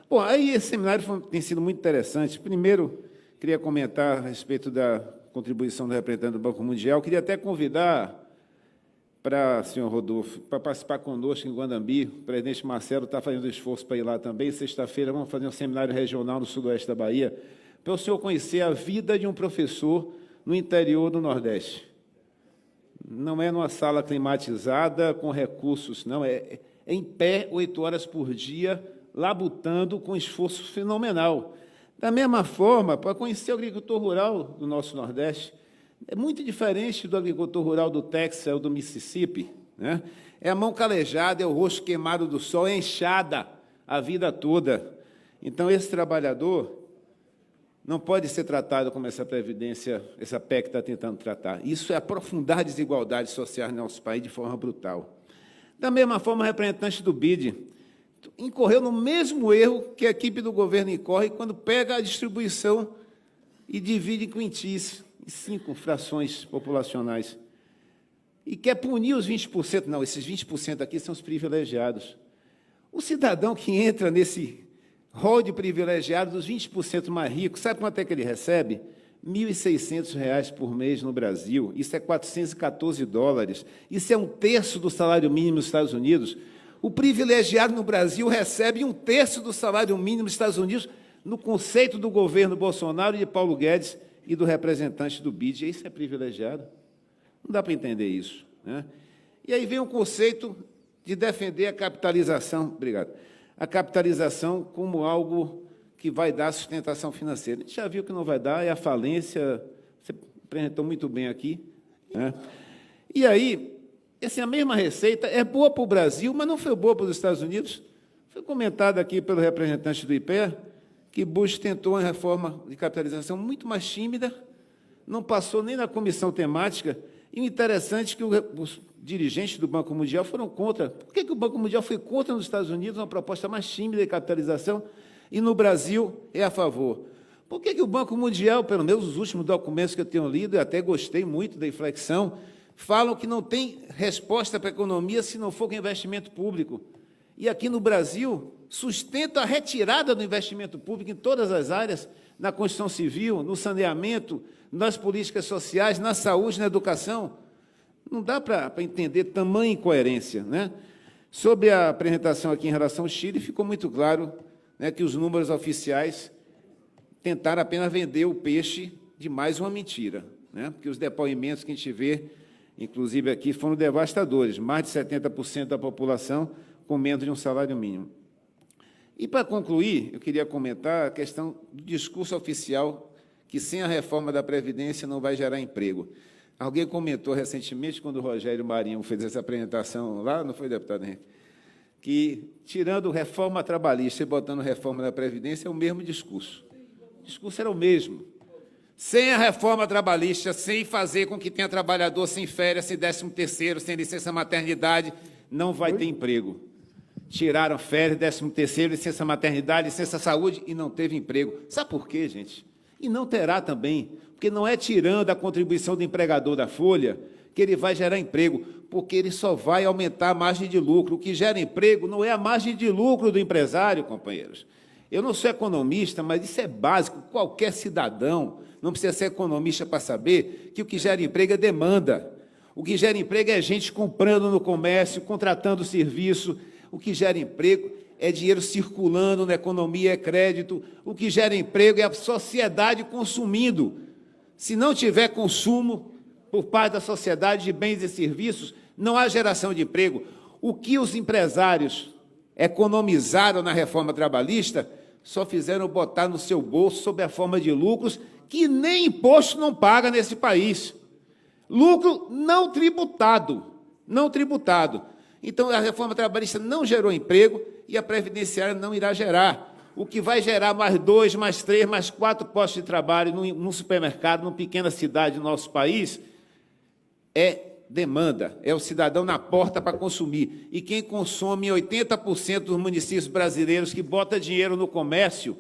Bom, aí esse seminário tem sido muito interessante. Primeiro, queria comentar a respeito da contribuição do representante do Banco Mundial. Queria até convidar para, senhor Rodolfo, para participar conosco em Guanambi. O presidente Marcelo está fazendo esforço para ir lá também. Sexta-feira vamos fazer um seminário regional no sudoeste da Bahia, para o senhor conhecer a vida de um professor no interior do Nordeste. Não é numa sala climatizada, com recursos, não. É em pé, 8 horas por dia, labutando com esforço fenomenal. Da mesma forma, para conhecer o agricultor rural do nosso Nordeste, é muito diferente do agricultor rural do Texas ou do Mississippi, né? É a mão calejada, é o rosto queimado do sol, é enxada a vida toda. Então, esse trabalhador não pode ser tratado como essa Previdência, essa PEC está tentando tratar. Isso é aprofundar desigualdades sociais no nosso país de forma brutal. Da mesma forma, o representante do BID incorreu no mesmo erro que a equipe do governo incorre quando pega a distribuição e divide em quintis, em 5 frações populacionais. E quer punir os 20%. Não, esses 20% aqui são os privilegiados. O cidadão que entra nesse rol de privilegiados, os 20% mais ricos, sabe quanto é que ele recebe? R$ 1.600 por mês no Brasil. Isso é $414. Isso é 1/3 do salário mínimo nos Estados Unidos. O privilegiado no Brasil recebe 1/3 do salário mínimo nos Estados Unidos, no conceito do governo Bolsonaro, de Paulo Guedes e do representante do BID. Isso é privilegiado? Não dá para entender isso, né? E aí vem o conceito de defender a capitalização, obrigado, a capitalização como algo que vai dar sustentação financeira. A gente já viu que não vai dar, é a falência, você apresentou muito bem aqui, né? E aí, essa mesma receita é boa para o Brasil, mas não foi boa para os Estados Unidos. Foi comentado aqui pelo representante do IPEA que Bush tentou uma reforma de capitalização muito mais tímida, não passou nem na comissão temática, e o interessante é que os dirigentes do Banco Mundial foram contra. Por que o Banco Mundial foi contra nos Estados Unidos, uma proposta mais tímida de capitalização, e no Brasil é a favor? Por que o Banco Mundial, pelo menos os últimos documentos que eu tenho lido, e até gostei muito da inflexão, falam que não tem resposta para a economia se não for com investimento público. E aqui no Brasil, sustenta a retirada do investimento público em todas as áreas, na construção civil, no saneamento, nas políticas sociais, na saúde, na educação. Não dá para entender tamanha incoerência, né? Sobre a apresentação aqui em relação ao Chile, ficou muito claro, né, que os números oficiais tentaram apenas vender o peixe de mais uma mentira, né? Porque os depoimentos que a gente vê, inclusive aqui, foram devastadores. Mais de 70% da população com menos de um salário mínimo. E, para concluir, eu queria comentar a questão do discurso oficial, que sem a reforma da Previdência não vai gerar emprego. Alguém comentou recentemente, quando o Rogério Marinho fez essa apresentação lá, não foi, deputado Henrique, que, tirando reforma trabalhista e botando reforma da Previdência, é o mesmo discurso. O discurso era o mesmo. Sem a reforma trabalhista, sem fazer com que tenha trabalhador sem férias, sem 13º, sem licença maternidade, não vai ter emprego. Tiraram férias, 13º, licença maternidade, licença saúde, e não teve emprego. Sabe por quê, gente? E não terá também, porque não é tirando a contribuição do empregador da folha que ele vai gerar emprego, porque ele só vai aumentar a margem de lucro. O que gera emprego não é a margem de lucro do empresário, companheiros. Eu não sou economista, mas isso é básico. Qualquer cidadão não precisa ser economista para saber que o que gera emprego é demanda. O que gera emprego é gente comprando no comércio, contratando serviço. O que gera emprego é dinheiro circulando na economia, é crédito. O que gera emprego é a sociedade consumindo. Se não tiver consumo por parte da sociedade de bens e serviços, não há geração de emprego. O que os empresários economizaram na reforma trabalhista só fizeram botar no seu bolso sob a forma de lucros que nem imposto não paga nesse país. Lucro não tributado, não tributado. Então, a reforma trabalhista não gerou emprego e a previdenciária não irá gerar. O que vai gerar mais 2, mais 3, mais 4 postos de trabalho num supermercado, numa pequena cidade do nosso país, é demanda, é o cidadão na porta para consumir. E quem consome 80% dos municípios brasileiros que bota dinheiro no comércio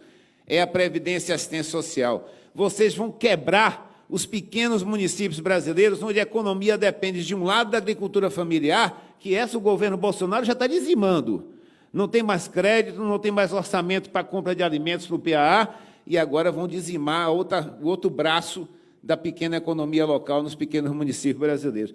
é a Previdência e Assistência Social. Vocês vão quebrar os pequenos municípios brasileiros, onde a economia depende, de um lado, da agricultura familiar, que essa o governo Bolsonaro já está dizimando. Não tem mais crédito, não tem mais orçamento para compra de alimentos no PAA, e agora vão dizimar o outro braço da pequena economia local nos pequenos municípios brasileiros.